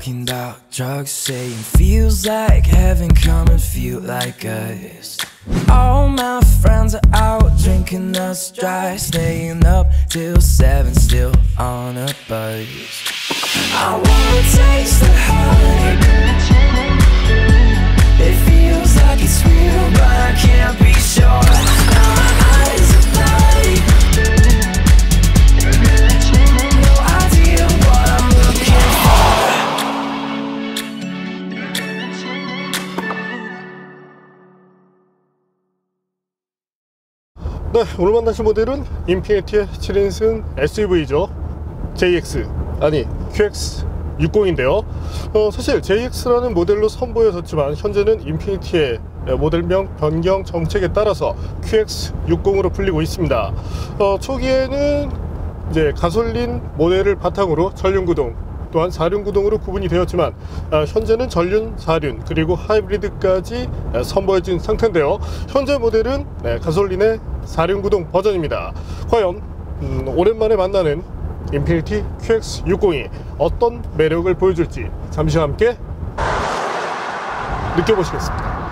talking about drugs, saying feels like heaven, come and feel like us. All my friends are out drinking us dry, staying up till 7, still on a buzz. I wanna taste the honey. It feels like it's real, but I can't be sure. Now my eyes are bloody. No idea what I'm looking for. 네, 오늘 만나실 모델은 인피니티의 7인승 SUV죠. JX, 아니 QX60인데요. 사실 JX라는 모델로 선보여졌지만 현재는 인피니티의 모델명 변경 정책에 따라서 QX60으로 불리고 있습니다. 초기에는 이제 가솔린 모델을 바탕으로 전륜구동 또한 4륜구동으로 구분이 되었지만 현재는 전륜, 4륜 그리고 하이브리드까지 선보여진 상태인데요. 현재 모델은 가솔린의 4륜구동 버전입니다. 과연 오랜만에 만나는 인피니티 QX60이 어떤 매력을 보여줄지 잠시 함께 느껴보시겠습니다.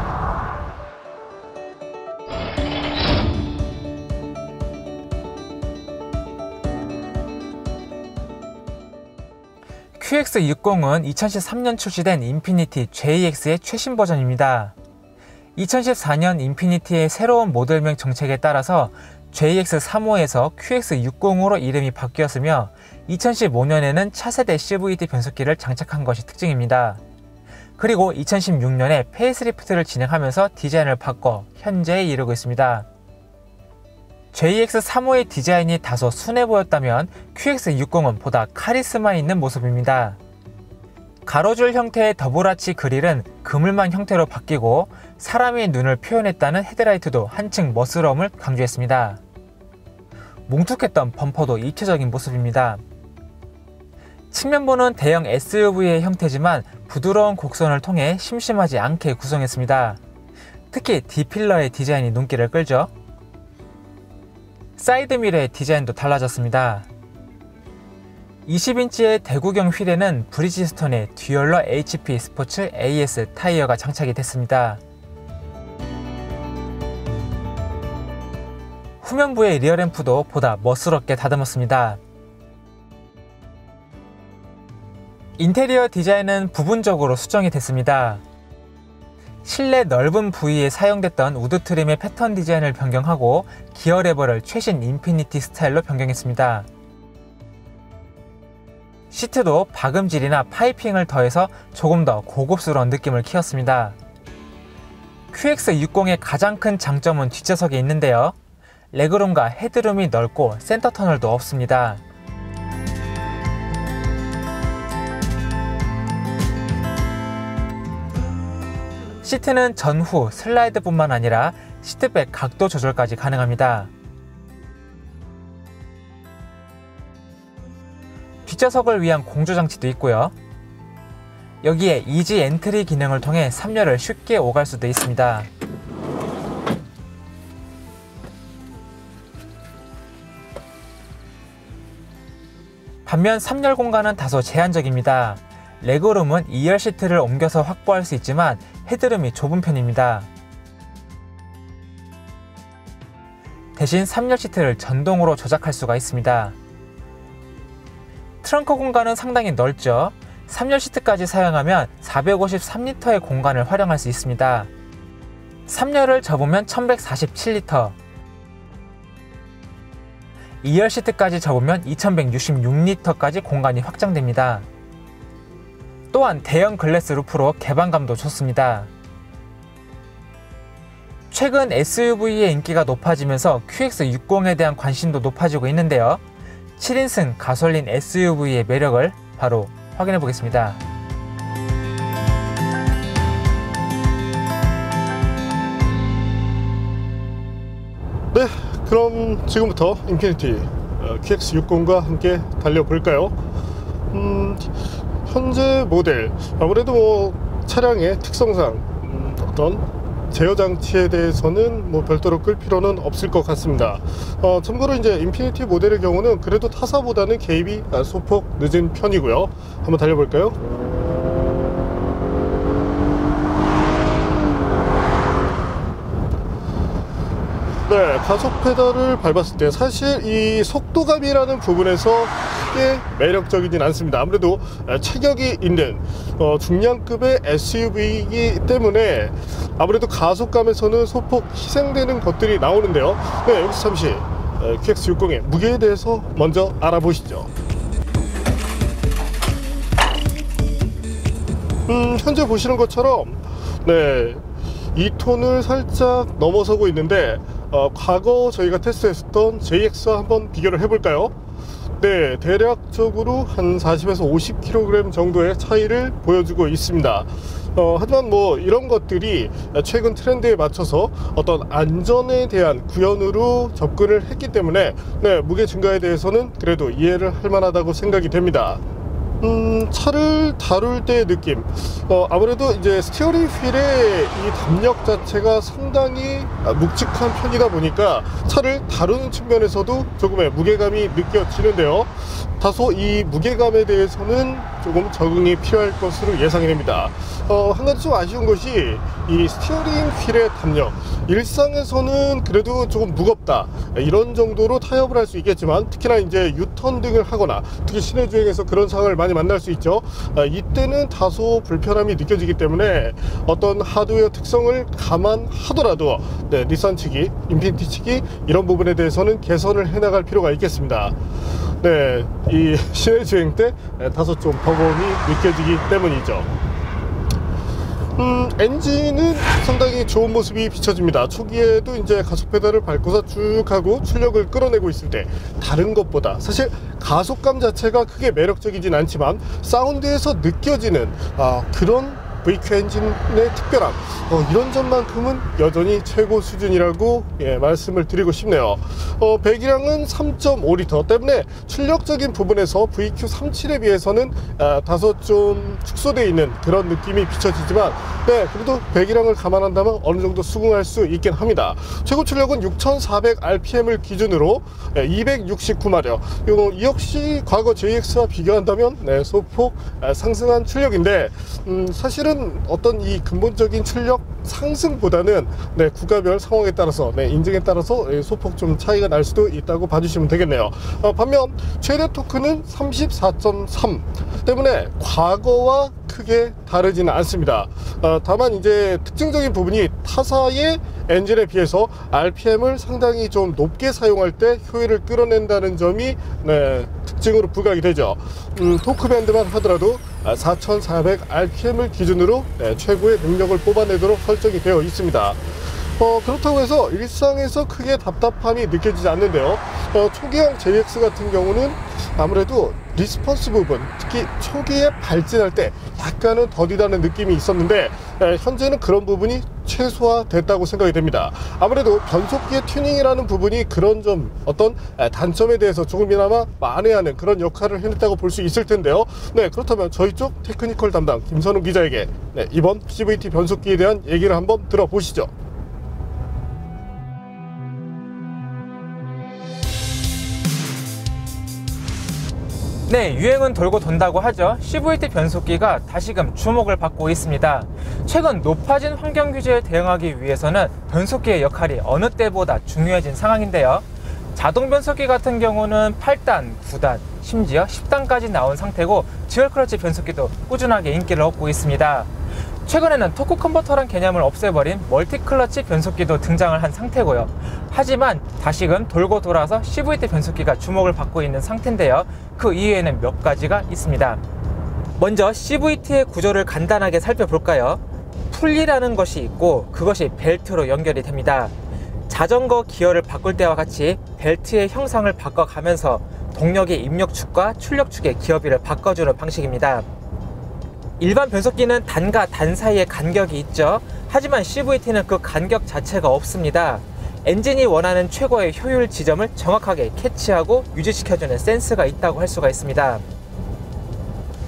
QX60은 2013년 출시된 인피니티 JX의 최신 버전입니다. 2014년 인피니티의 새로운 모델명 정책에 따라서 JX35에서 QX60으로 이름이 바뀌었으며 2015년에는 차세대 CVT 변속기를 장착한 것이 특징입니다. 그리고 2016년에 페이스리프트를 진행하면서 디자인을 바꿔 현재에 이르고 있습니다. JX35의 디자인이 다소 순해 보였다면 QX60은 보다 카리스마 있는 모습입니다. 가로줄 형태의 더블아치 그릴은 그물망 형태로 바뀌고 사람의 눈을 표현했다는 헤드라이트도 한층 멋스러움을 강조했습니다. 뭉툭했던 범퍼도 입체적인 모습입니다. 측면부는 대형 SUV의 형태지만 부드러운 곡선을 통해 심심하지 않게 구성했습니다. 특히 D필러의 디자인이 눈길을 끌죠. 사이드미러의 디자인도 달라졌습니다. 20인치의 대구경 휠에는 브리지스톤의 듀얼러 HP 스포츠 AS 타이어가 장착이 됐습니다. 후면부의 리어램프도 보다 멋스럽게 다듬었습니다. 인테리어 디자인은 부분적으로 수정이 됐습니다. 실내 넓은 부위에 사용됐던 우드 트림의 패턴 디자인을 변경하고 기어 레버를 최신 인피니티 스타일로 변경했습니다. 시트도 박음질이나 파이핑을 더해서 조금 더 고급스러운 느낌을 키웠습니다. QX60의 가장 큰 장점은 뒷좌석에 있는데요. 레그룸과 헤드룸이 넓고 센터 터널도 없습니다. 시트는 전후 슬라이드뿐만 아니라 시트백 각도 조절까지 가능합니다. 뒷좌석을 위한 공조장치도 있고요. 여기에 이지 엔트리 기능을 통해 3열을 쉽게 오갈 수도 있습니다. 반면 3열 공간은 다소 제한적입니다. 레그룸은 2열 시트를 옮겨서 확보할 수 있지만 헤드룸이 좁은 편입니다. 대신 3열 시트를 전동으로 조작할 수가 있습니다. 트렁크 공간은 상당히 넓죠. 3열 시트까지 사용하면 453리터의 공간을 활용할 수 있습니다. 3열을 접으면 1147리터, 2열 시트까지 접으면 2166리터까지 공간이 확장됩니다. 또한 대형 글래스 루프로 개방감도 좋습니다. 최근 SUV의 인기가 높아지면서 QX60에 대한 관심도 높아지고 있는데요. 7인승 가솔린 SUV의 매력을 바로 확인해 보겠습니다. 네, 그럼 지금부터 인피니티 QX60과 함께 달려볼까요? 현재 모델 아무래도 차량의 특성상 어떤 제어 장치에 대해서는 별도로 끌 필요는 없을 것 같습니다. 참고로 이제 인피니티 모델의 경우는 그래도 타사보다는 개입이 소폭 늦은 편이고요. 한번 달려볼까요? 네, 가속 페달을 밟았을 때 사실 이 속도감이라는 부분에서 크게 매력적이진 않습니다. 아무래도 체격이 있는 중량급의 SUV이기 때문에 아무래도 가속감에서는 소폭 희생되는 것들이 나오는데요. 네, 여기서 잠시 QX60의 무게에 대해서 먼저 알아보시죠. 현재 보시는 것처럼 네, 2톤을 살짝 넘어서고 있는데 과거 저희가 테스트했었던 JX와 한번 비교를 해볼까요? 네, 대략적으로 한 40에서 50kg 정도의 차이를 보여주고 있습니다. 하지만 뭐 이런 것들이 최근 트렌드에 맞춰서 어떤 안전에 대한 구현으로 접근을 했기 때문에 네, 무게 증가에 대해서는 그래도 이해를 할 만하다고 생각이 됩니다. 차를 다룰 때의 느낌, 아무래도 이제 스티어링 휠의 이 담력 자체가 상당히 묵직한 편이다 보니까 차를 다루는 측면에서도 조금의 무게감이 느껴지는데요. 다소 이 무게감에 대해서는 조금 적응이 필요할 것으로 예상이 됩니다. 한 가지 좀 아쉬운 것이 이 스티어링 휠의 담력, 일상에서는 그래도 조금 무겁다 이런 정도로 타협을 할 수 있겠지만, 특히나 이제 유턴 등을 하거나 특히 시내 주행에서 그런 상황을 많이 만날 수 있죠. 이때는 다소 불편함이 느껴지기 때문에 어떤 하드웨어 특성을 감안하더라도 네, 닛산 측이, 인피니티 측이 이런 부분에 대해서는 개선을 해나갈 필요가 있겠습니다. 네, 이 시내 주행 때 다소 좀 버거움이 느껴지기 때문이죠. 엔진은 상당히 좋은 모습이 비춰집니다. 초기에도 이제 가속 페달을 밟고서 쭉 하고 출력을 끌어내고 있을 때 다른 것보다 사실 가속감 자체가 크게 매력적이진 않지만 사운드에서 느껴지는 그런 VQ 엔진의 특별함, 이런 점만큼은 여전히 최고 수준이라고 말씀을 드리고 싶네요. 배기량은 3.5L 때문에 출력적인 부분에서 VQ37에 비해서는 다소 좀 축소되어 있는 그런 느낌이 비춰지지만 네, 그래도 배기량을 감안한다면 어느 정도 수긍할 수 있긴 합니다. 최고 출력은 6400rpm을 기준으로 269마력, 이 역시 과거 JX와 비교한다면 네, 소폭 상승한 출력인데 사실은 어떤 이 근본적인 출력 상승보다는 네, 구가별 상황에 따라서 인증에 따라서 소폭 좀 차이가 날 수도 있다고 봐주시면 되겠네요. 반면 최대 토크는 34.3 때문에 과거와 크게 다르지는 않습니다. 다만 이제 특징적인 부분이 타사의 엔진에 비해서 RPM을 상당히 좀 높게 사용할 때 효율을 끌어낸다는 점이 네, 특징으로 부각이 되죠. 토크 밴드만 하더라도 4400rpm을 기준으로 네, 최고의 능력을 뽑아내도록 설정이 되어 있습니다. 그렇다고 해서 일상에서 크게 답답함이 느껴지지 않는데요. 초기형 JX 같은 경우는 아무래도 리스폰스 부분, 특히 초기에 발진할 때 약간은 더디다는 느낌이 있었는데 현재는 그런 부분이 최소화됐다고 생각이 됩니다. 아무래도 변속기의 튜닝이라는 부분이 그런 점, 어떤 단점에 대해서 조금이나마 만회하는 그런 역할을 해냈다고 볼 수 있을 텐데요. 네, 그렇다면 저희 쪽 테크니컬 담당 김선우 기자에게 네, 이번 CVT 변속기에 대한 얘기를 한번 들어보시죠. 네, 유행은 돌고 돈다고 하죠. CVT 변속기가 다시금 주목을 받고 있습니다. 최근 높아진 환경 규제에 대응하기 위해서는 변속기의 역할이 어느 때보다 중요해진 상황인데요. 자동 변속기 같은 경우는 8단, 9단, 심지어 10단까지 나온 상태고 듀얼 클러치 변속기도 꾸준하게 인기를 얻고 있습니다. 최근에는 토크 컨버터란 개념을 없애버린 멀티 클러치 변속기도 등장을 한 상태고요. 하지만 다시금 돌고 돌아서 CVT 변속기가 주목을 받고 있는 상태인데요. 그 이유에는 몇 가지가 있습니다. 먼저 CVT의 구조를 간단하게 살펴볼까요? 풀리라는 것이 있고 그것이 벨트로 연결이 됩니다. 자전거 기어를 바꿀 때와 같이 벨트의 형상을 바꿔가면서 동력의 입력축과 출력축의 기어비를 바꿔주는 방식입니다. 일반 변속기는 단과 단 사이에 간격이 있죠. 하지만 CVT는 그 간격 자체가 없습니다. 엔진이 원하는 최고의 효율 지점을 정확하게 캐치하고 유지시켜주는 센스가 있다고 할 수가 있습니다.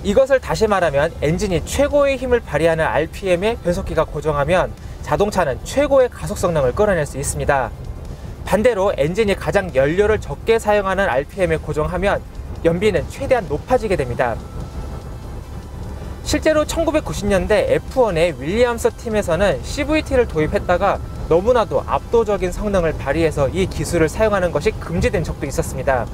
이것을 다시 말하면 엔진이 최고의 힘을 발휘하는 RPM에 변속기가 고정하면 자동차는 최고의 가속 성능을 끌어낼 수 있습니다. 반대로 엔진이 가장 연료를 적게 사용하는 RPM에 고정하면 연비는 최대한 높아지게 됩니다. 실제로 1990년대 F1의 윌리엄스 팀에서는 CVT를 도입했다가 너무나도 압도적인 성능을 발휘해서 이 기술을 사용하는 것이 금지된 적도 있었습니다.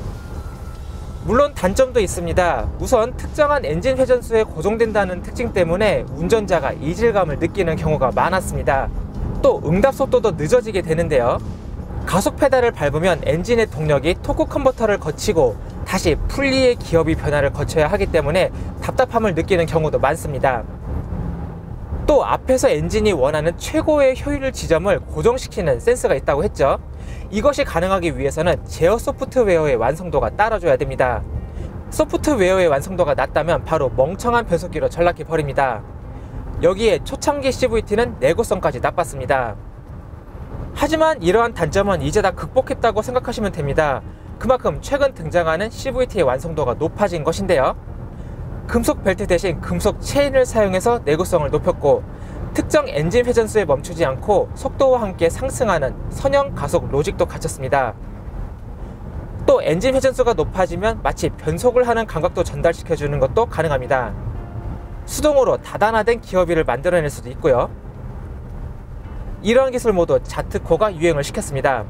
물론 단점도 있습니다. 우선 특정한 엔진 회전수에 고정된다는 특징 때문에 운전자가 이질감을 느끼는 경우가 많았습니다. 또 응답 속도도 늦어지게 되는데요. 가속 페달을 밟으면 엔진의 동력이 토크 컨버터를 거치고 다시 풀리의 기업이 변화를 거쳐야 하기 때문에 답답함을 느끼는 경우도 많습니다. 또 앞에서 엔진이 원하는 최고의 효율 지점을 고정시키는 센서가 있다고 했죠. 이것이 가능하기 위해서는 제어 소프트웨어의 완성도가 따라줘야 됩니다. 소프트웨어의 완성도가 낮다면 바로 멍청한 변속기로 전락해 버립니다. 여기에 초창기 CVT는 내구성까지 나빴습니다. 하지만 이러한 단점은 이제 다 극복했다고 생각하시면 됩니다. 그만큼 최근 등장하는 CVT의 완성도가 높아진 것인데요. 금속 벨트 대신 금속 체인을 사용해서 내구성을 높였고, 특정 엔진 회전수에 멈추지 않고 속도와 함께 상승하는 선형 가속 로직도 갖췄습니다. 또 엔진 회전수가 높아지면 마치 변속을 하는 감각도 전달시켜주는 것도 가능합니다. 수동으로 다단화된 기어비를 만들어낼 수도 있고요. 이러한 기술 모두 자트코가 유행을 시켰습니다.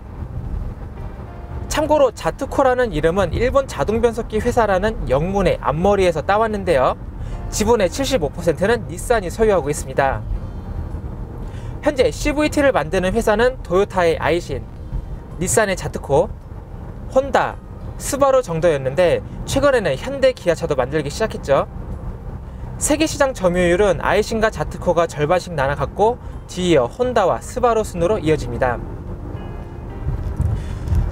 참고로 자트코라는 이름은 일본 자동변속기 회사라는 영문의 앞머리에서 따왔는데요. 지분의 75%는 닛산이 소유하고 있습니다. 현재 CVT를 만드는 회사는 토요타의 아이신, 닛산의 자트코, 혼다, 스바루 정도였는데 최근에는 현대 기아차도 만들기 시작했죠. 세계시장 점유율은 아이신과 자트코가 절반씩 나눠갖고 뒤이어 혼다와 스바루 순으로 이어집니다.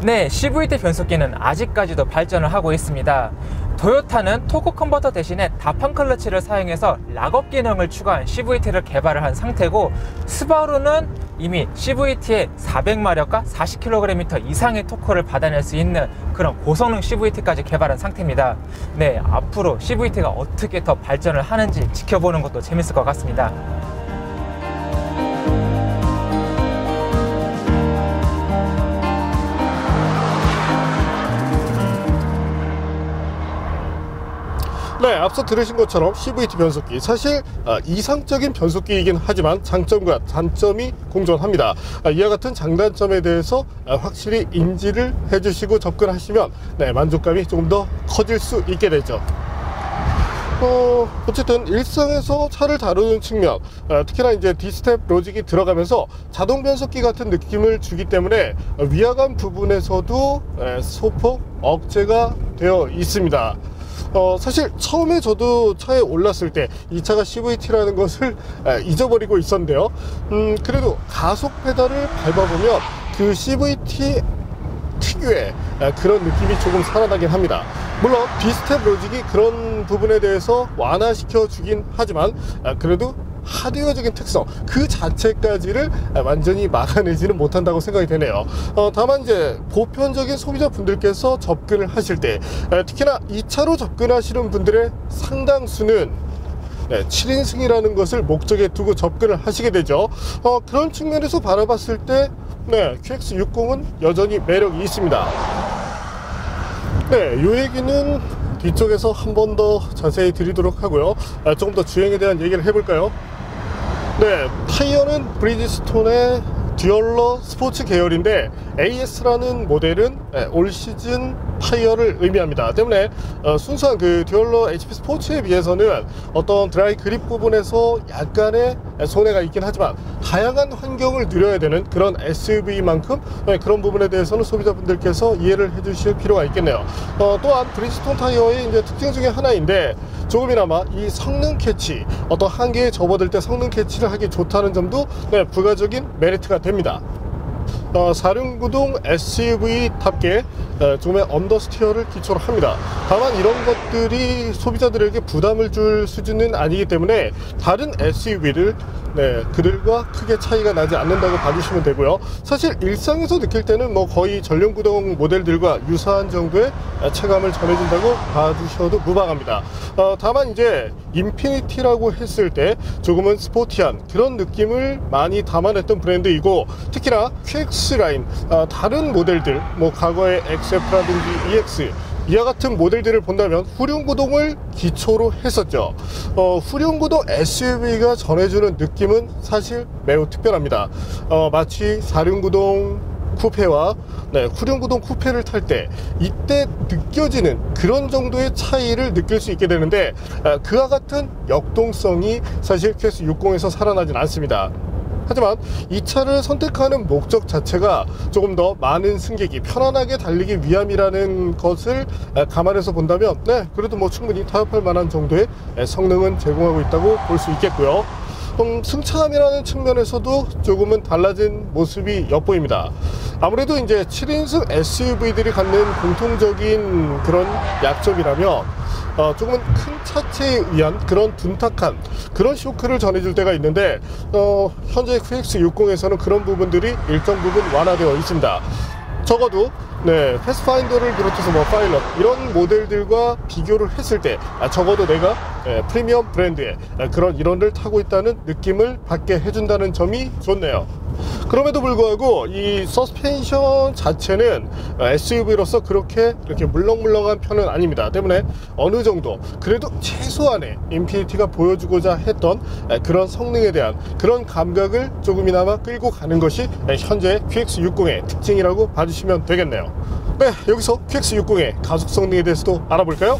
네, CVT 변속기는 아직까지도 발전을 하고 있습니다. 토요타는 토크 컨버터 대신에 다판 클러치를 사용해서 락업 기능을 추가한 CVT를 개발을 한 상태고, 스바루는 이미 CVT에 400마력과 40kgm 이상의 토크를 받아낼 수 있는 그런 고성능 CVT까지 개발한 상태입니다. 네, 앞으로 CVT가 어떻게 더 발전을 하는지 지켜보는 것도 재밌을 것 같습니다. 네, 앞서 들으신 것처럼 CVT 변속기, 사실 이상적인 변속기이긴 하지만 장점과 단점이 공존합니다. 이와 같은 장단점에 대해서 확실히 인지를 해주시고 접근하시면 만족감이 조금 더 커질 수 있게 되죠. 어쨌든 일상에서 차를 다루는 측면, 특히나 이제 D스텝 로직이 들어가면서 자동 변속기 같은 느낌을 주기 때문에 위화감 부분에서도 소폭 억제가 되어 있습니다. 사실 처음에 저도 차에 올랐을 때 이 차가 CVT라는 것을 잊어버리고 있었는데요. 그래도 가속 페달을 밟아보면 그 CVT 특유의 그런 느낌이 조금 살아나긴 합니다. 물론 D스텝 로직이 그런 부분에 대해서 완화시켜 주긴 하지만 그래도 하드웨어적인 특성 그 자체까지를 완전히 막아내지는 못한다고 생각이 되네요. 다만 이제 보편적인 소비자분들께서 접근을 하실 때, 특히나 이 차로 접근하시는 분들의 상당수는 7인승이라는 것을 목적에 두고 접근을 하시게 되죠. 그런 측면에서 바라봤을 때 QX60은 여전히 매력이 있습니다. 네, 이 얘기는 뒤쪽에서 한 번 더 자세히 드리도록 하고요. 조금 더 주행에 대한 얘기를 해볼까요? 네, 타이어는 브리지스톤의 듀얼러 스포츠 계열인데 AS라는 모델은 올 시즌 타이어를 의미합니다. 때문에 순수한 그 듀얼러 HP 스포츠에 비해서는 어떤 드라이 그립 부분에서 약간의 손해가 있긴 하지만 다양한 환경을 누려야 되는 그런 SUV만큼 그런 부분에 대해서는 소비자분들께서 이해를 해주실 필요가 있겠네요. 또한 브리지스톤 타이어의 이제 특징 중에 하나인데 조금이나마 이 성능 캐치, 어떤 한계에 접어들 때 성능 캐치를 하기 좋다는 점도 부가적인 메리트가 됩니다. 4륜구동 SUV답게 조금의 언더스티어를 기초로 합니다. 다만 이런 것들이 소비자들에게 부담을 줄 수준은 아니기 때문에 다른 SUV를 그들과 크게 차이가 나지 않는다고 봐주시면 되고요. 사실 일상에서 느낄 때는 뭐 거의 전륜구동 모델들과 유사한 정도의 체감을 전해준다고 봐주셔도 무방합니다. 다만 이제 인피니티라고 했을 때 조금은 스포티한 그런 느낌을 많이 담아냈던 브랜드이고, 특히나 QX 라인 다른 모델들, 뭐 과거의 XF라든지 EX 이와 같은 모델들을 본다면 후륜구동을 기초로 했었죠. 후륜구동 SUV가 전해주는 느낌은 사실 매우 특별합니다. 마치 4륜구동 쿠페와 후륜구동 쿠페를 탈 때 이때 느껴지는 그런 정도의 차이를 느낄 수 있게 되는데, 그와 같은 역동성이 사실 QX60에서 살아나진 않습니다. 하지만 이 차를 선택하는 목적 자체가 조금 더 많은 승객이 편안하게 달리기 위함이라는 것을 감안해서 본다면 그래도 뭐 충분히 타협할 만한 정도의 성능은 제공하고 있다고 볼 수 있겠고요. 승차감이라는 측면에서도 조금은 달라진 모습이 엿보입니다. 아무래도 이제 7인승 SUV들이 갖는 공통적인 그런 약점이라면 조금은 큰 차체에 의한 그런 둔탁한 그런 쇼크를 전해줄 때가 있는데, 현재 QX60에서는 그런 부분들이 일정 부분 완화되어 있습니다. 적어도 패스파인더를 비롯해서 뭐 파일럿 이런 모델들과 비교를 했을 때 적어도 내가 프리미엄 브랜드의 그런 일원을 타고 있다는 느낌을 받게 해준다는 점이 좋네요. 그럼에도 불구하고 이 서스펜션 자체는 SUV로서 그렇게 이렇게 물렁물렁한 편은 아닙니다. 때문에 어느 정도 그래도 최소한의 인피니티가 보여주고자 했던 그런 성능에 대한 그런 감각을 조금이나마 끌고 가는 것이 현재 QX60의 특징이라고 봐주시면 되겠네요. 여기서 QX60의 가속 성능에 대해서도 알아볼까요?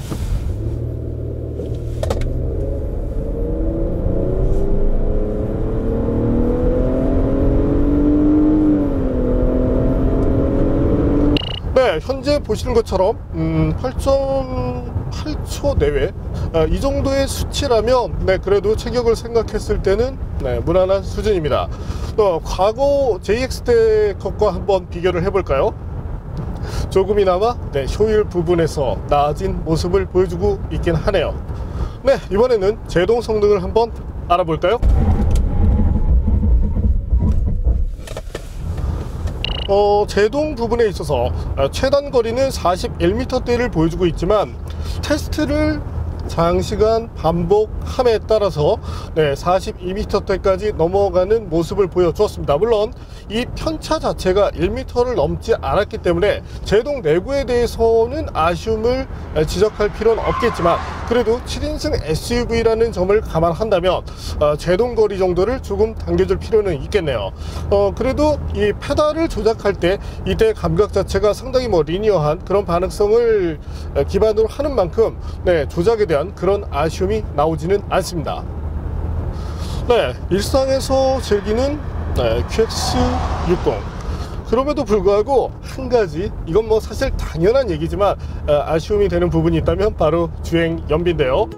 현재 보시는 것처럼 8.8초 내외 이 정도의 수치라면 그래도 체격을 생각했을 때는 무난한 수준입니다. 과거 JX 때 것과 한번 비교를 해볼까요? 조금이나마 효율 부분에서 나아진 모습을 보여주고 있긴 하네요. 이번에는 제동 성능을 한번 알아볼까요? 제동 부분에 있어서 최단 거리는 41m대를 보여주고 있지만, 테스트를 장시간 반복함에 따라서 42m대까지 넘어가는 모습을 보여주었습니다. 물론 이 편차 자체가 1m를 넘지 않았기 때문에 제동 내구에 대해서는 아쉬움을 지적할 필요는 없겠지만, 그래도 7인승 SUV라는 점을 감안한다면 제동 거리 정도를 조금 당겨줄 필요는 있겠네요. 그래도 이 페달을 조작할 때 이때 감각 자체가 상당히 리니어한 그런 반응성을 기반으로 하는 만큼 조작에 대한 그런 아쉬움이 나오지는 않습니다. 일상에서 즐기는 QX60. 그럼에도 불구하고 한 가지, 이건 뭐 사실 당연한 얘기지만 아쉬움이 되는 부분이 있다면 바로 주행 연비인데요.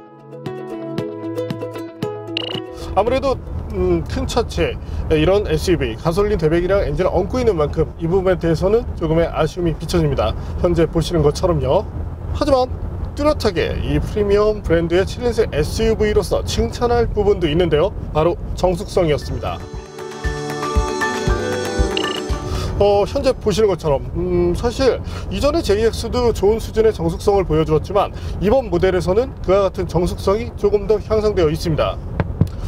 아무래도 큰 차체 이런 SUV 가솔린 대배기량 엔진을 얹고 있는 만큼 이 부분에 대해서는 조금의 아쉬움이 비춰집니다. 현재 보시는 것처럼요. 하지만 뚜렷하게 이 프리미엄 브랜드의 7인승 SUV로서 칭찬할 부분도 있는데요. 바로 정숙성이었습니다. 현재 보시는 것처럼 사실 이전의 JX도 좋은 수준의 정숙성을 보여주었지만, 이번 모델에서는 그와 같은 정숙성이 조금 더 향상되어 있습니다.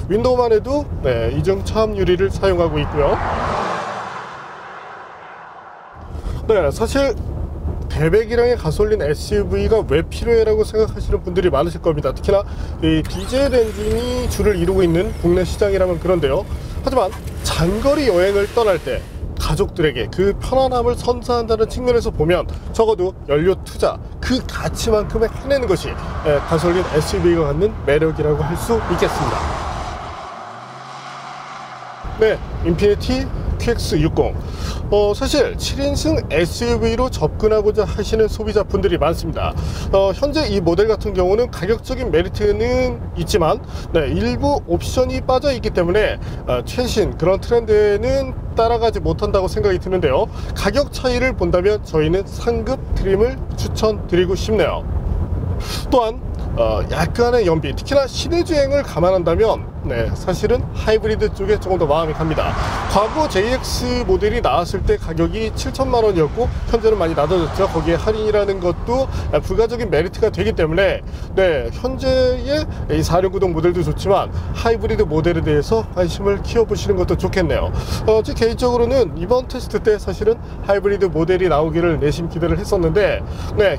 윈도우만 해도 이중 차음 유리를 사용하고 있고요. 사실 대배기량의 가솔린 SUV가 왜 필요해라고 생각하시는 분들이 많으실 겁니다. 특히나 이 디젤 엔진이 주를 이루고 있는 국내 시장이라면 그런데요. 하지만 장거리 여행을 떠날 때 가족들에게 그 편안함을 선사한다는 측면에서 보면 적어도 연료 투자 그 가치만큼을 해내는 것이 가솔린 SUV가 갖는 매력이라고 할 수 있겠습니다. 인피니티 QX60 사실 7인승 SUV로 접근하고자 하시는 소비자분들이 많습니다. 현재 이 모델 같은 경우는 가격적인 메리트는 있지만 일부 옵션이 빠져 있기 때문에 최신 그런 트렌드에는 따라가지 못한다고 생각이 드는데요. 가격 차이를 본다면 저희는 상급 트림을 추천드리고 싶네요. 또한 약간의 연비, 특히나 시내 주행을 감안한다면 사실은 하이브리드 쪽에 조금 더 마음이 갑니다. 과거 JX 모델이 나왔을 때 가격이 7천만 원이었고 현재는 많이 낮아졌죠. 거기에 할인이라는 것도 부가적인 메리트가 되기 때문에 현재의 이 4륜구동 모델도 좋지만 하이브리드 모델에 대해서 관심을 키워보시는 것도 좋겠네요. 제 개인적으로는 이번 테스트 때 사실은 하이브리드 모델이 나오기를 내심 기대를 했었는데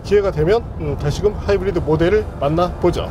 기회가 되면 다시금 하이브리드 모델을 만나보죠.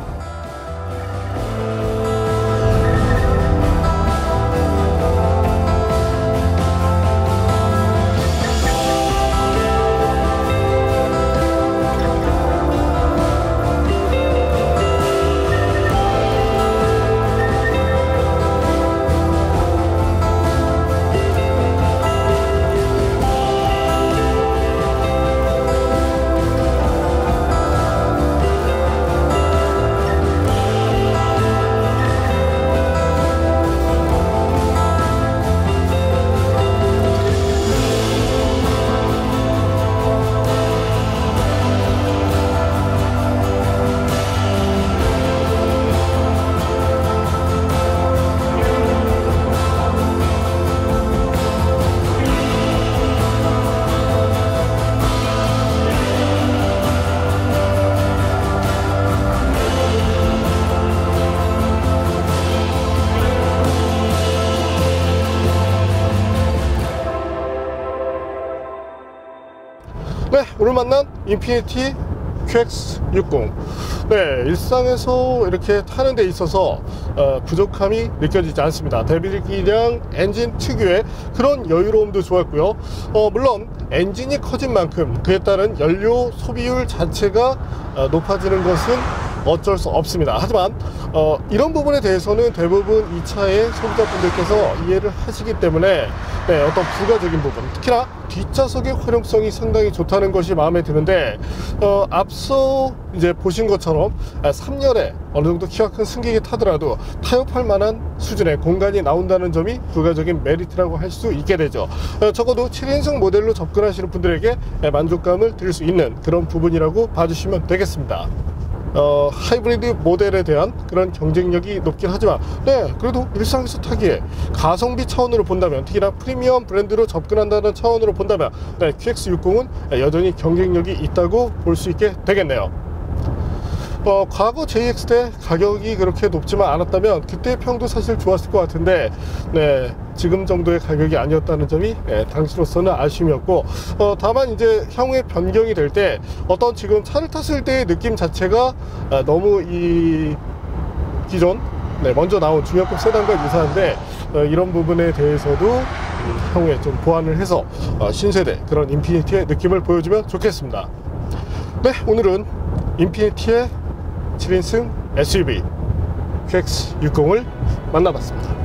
오늘 만난 인피니티 QX60 일상에서 이렇게 타는 데 있어서 부족함이 느껴지지 않습니다. 대비기량 엔진 특유의 그런 여유로움도 좋았고요. 물론 엔진이 커진 만큼 그에 따른 연료 소비율 자체가 높아지는 것은 어쩔 수 없습니다. 하지만 이런 부분에 대해서는 대부분 이 차의 소비자분들께서 이해를 하시기 때문에 어떤 부가적인 부분, 특히나 뒷좌석의 활용성이 상당히 좋다는 것이 마음에 드는데 앞서 이제 보신 것처럼 3열에 어느 정도 키가 큰 승객이 타더라도 타협할 만한 수준의 공간이 나온다는 점이 부가적인 메리트라고 할 수 있게 되죠. 적어도 7인승 모델로 접근하시는 분들에게 만족감을 드릴 수 있는 그런 부분이라고 봐주시면 되겠습니다. 하이브리드 모델에 대한 그런 경쟁력이 높긴 하지만 그래도 일상에서 타기에 가성비 차원으로 본다면, 특히나 프리미엄 브랜드로 접근한다는 차원으로 본다면 QX60은 여전히 경쟁력이 있다고 볼 수 있게 되겠네요. 과거 JX 때 가격이 그렇게 높지만 않았다면 그때 평도 사실 좋았을 것 같은데 지금 정도의 가격이 아니었다는 점이 당시로서는 아쉬움이었고, 다만 이제 향후에 변경이 될 때 어떤 지금 차를 탔을 때의 느낌 자체가 너무 이 기존 먼저 나온 중형급 세단과 유사한데 이런 부분에 대해서도 향후에 좀 보완을 해서 신세대 그런 인피니티의 느낌을 보여주면 좋겠습니다. 오늘은 인피니티의 7인승 SUV QX60을 만나봤습니다.